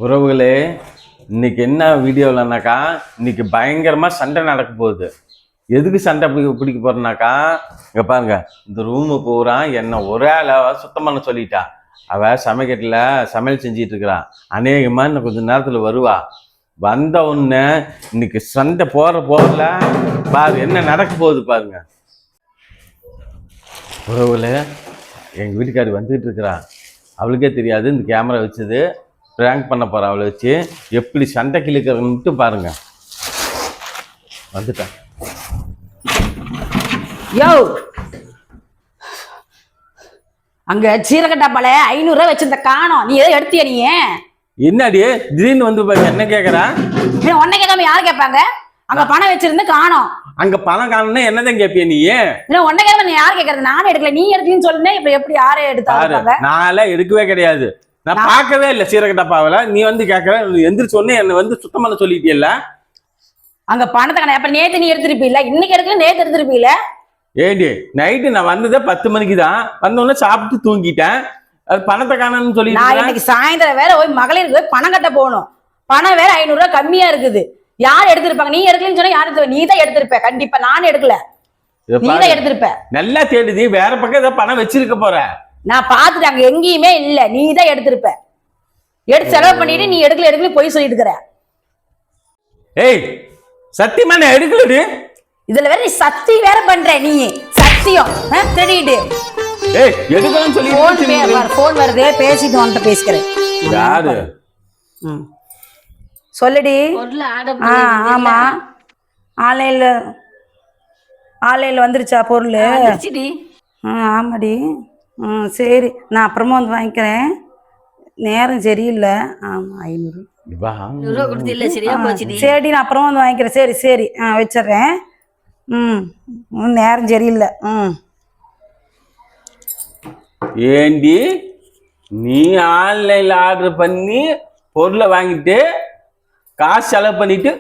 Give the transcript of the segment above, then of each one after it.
உறவுகளே, இன்னைக்கு என்ன வீடியோலனாக்கா, இன்னைக்கு பயங்கரமா சண்டை நடக்க போகுது. எதுக்கு சண்டை பிடிக்க போறேனாக்கா, இங்க பாருங்க, இந்த ரூமு பூரா என்ன ஒரே ஆளா சுத்தம் பண்ண சொல்லிட்டா. அவ சமைக்கட்டில் சமையல் செஞ்சிட்டு இருக்கிறான். அநேகமா இன்னும் கொஞ்சம் நேரத்துல வருவா. வந்த உடனே இன்னைக்கு சண்டை போறல பாரு என்ன நடக்க போகுது பாருங்க. உறவுகளே, எங்க வீட்டுக்காரி வந்துட்டு இருக்கிறான். அவளுக்கே தெரியாது இந்த கேமரா வச்சது. ப்ராங்க் பண்ண போகிறேன் அவளை வச்சு. எப்படி சண்டை கிழக்கிறன்ட்டு பாருங்க. வந்துட்டேன். யோ, அங்க சீரகட்டாப்பால 500 ரூபாய் வச்சிருந்த காணோம். நீ எதை எடுத்திய? நீ என்னடி திடீர்னு வந்து பாருங்க. என்ன கேட்குறா? உன்னை கேட்காம யாரு கேட்பாங்க? அங்க பணம் வச்சிருந்து காணோம். அங்க பணம் காணும்னா என்னதான் கேட்பிய நீ? உன்னை கேட்காம நீ யாரு கேட்கறது? நானே எடுக்கல, நீ எடுத்தீங்கன்னு சொல்லுங்க. இப்ப எப்படி யாரே எடுத்தாங்க? நான் எடுக்கவே கிடையாது. நான் பார்க்கவே இல்லை சீரகட்டாப்பாவில. நீ வந்து கேட்கற எந்திரிச்சு சொன்னே என்ன வந்து சுத்தம் பண்ண சொல்லிட்டியல்ல. அங்க பணத்தை கடை அப்ப நேத்து நீ எடுத்திருப்பீல, இன்னைக்கு எடுக்கல, நேத்து எடுத்திருப்பீல. ஏடி நைட்டு நான் வந்ததே 10 மணிக்கு தான். வந்தோடனே சாப்பிட்டு தூங்கிட்டேன். அது பணத்தை காணணும்னு சொல்லி நான் இன்னைக்கு சாயந்தரம் வேற போய் மகளிருக்கு போய் பணம் கட்ட போகணும். பணம் வேற 500 ரூபாய் கம்மியா இருக்குது. யார் எடுத்திருப்பாங்க? நீ எடுக்கலன்னு சொன்னா யாரு? நீ தான் எடுத்திருப்ப கண்டிப்பா. நான் எடுக்கல, நீ தான் எடுத்திருப்ப. நல்லா தேடுதி, வேற பக்கம் ஏதாவது பணம் வச்சிருக்க போற. நான் பாத்துட்டு அங்க எங்கேயுமே இல்ல. நீ தான் எடுத்திருப்ப. எடுத்து செலவு பண்ணிட்டு நீ எடுக்கல போய் சொல்லிட்டு இருக்கிற. ஏய் சத்தியமா நான் எடுக்கலடி. இதுல வேற நீ சத்தி வேற பண்ற. நீ சத்தியம் தெரியுது. ஏய் எடுக்கலன்னு சொல்லி போன் வருது, பேசிட்டு வந்து பேசிக்கிறேன். யாரு? சொல்லுடி. ஆமா, ஆன்லைன்ல வந்துருச்சா பொருள்? ஆமாடி. சரி, நான் அப்புறமா வந்து வாங்கிக்கிறேன். நேரம் சரியில்லை. ஆமா, 500 சரி, நான் அப்புறமா வந்து வாங்கிக்கிறேன். சரி சரி, வச்சிடுறேன். நேரம் சரியில்லை. ஏண்டி நீ ஆன்லைன்ல ஆர்டர் பண்ணி பொருளை வாங்கிட்டு காசு செலவு பண்ணிட்டு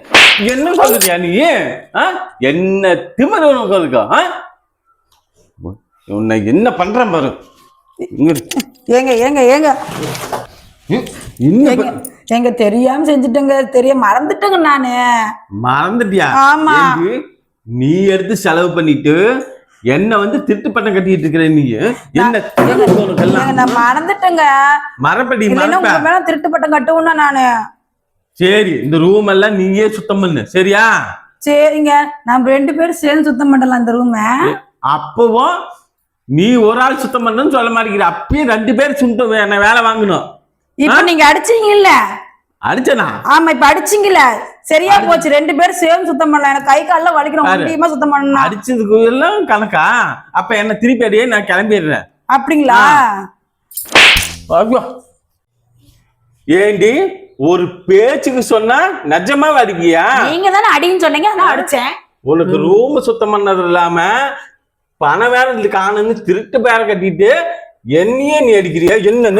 என்ன சொல்லுறியா நீ? என்ன திமிரு உனக்கு இருக்கா? உன்னை என்ன பண்றேன் பாரு. ஏங்க ஏங்க ஏங்க எங்க தெரியாம செஞ்சுட்டேங்க. மறந்துட்டேங்க நானு. மறந்துட்டியா? ஆமா. நீ எடுத்து செலவு பண்ணிட்டு என்ன வந்து திருட்டு பட்டம் கட்டிட்டு இருக்கிற நீ. என்ன நான் மறந்துட்டேங்க. மரப்படி மேல திருட்டு பட்டம் கட்டுவோம்னா நானு. சரி, இந்த ரூம் எல்லாம் நீயே சுத்தம் பண்ணு, சரியா? சரிங்க, நம்ம 2 பேரும் சேர்ந்து சுத்தம் பண்ணலாம் இந்த ரூம. அப்பவும் நீ ஒரு ஆள் சுத்தம் பண்ணணும்னு சொல்ல மாட்டேங்கிற. அப்பயும் 2 பேர் சுத்தம் என்ன வேலை வாங்கணும். இப்ப நீங்க அடிச்சீங்கல்ல? அடிச்சனா? ஆமா, இப்ப அடிச்சீங்கல்ல, சரியா போச்சு. 2 பேரும் சேர்ந்து சுத்தம் பண்ணலாம். எனக்கு கை கால்லாம் வலிக்கணும். முக்கியமா சுத்தம் பண்ணணும். அடிச்சதுக்கு எல்லாம் கணக்கா? அப்ப என்ன திருப்பி அடியே, நான் கிளம்பிடுறேன். அப்படிங்களா? ஏண்டி ஒரு பேச்சுக்கு சொன்னா நிஜமா அடிக்கியா? நீங்க தானே அடின்னு சொன்னீங்க, நான் அடிச்சேன். உனக்கு ரூம் சுத்தம் பண்ணது இல்லாம பணம் வேற காணுன்னு திருட்டு பேர கட்டிட்டு என்னையே நீ அடிக்கிறியா? என்ன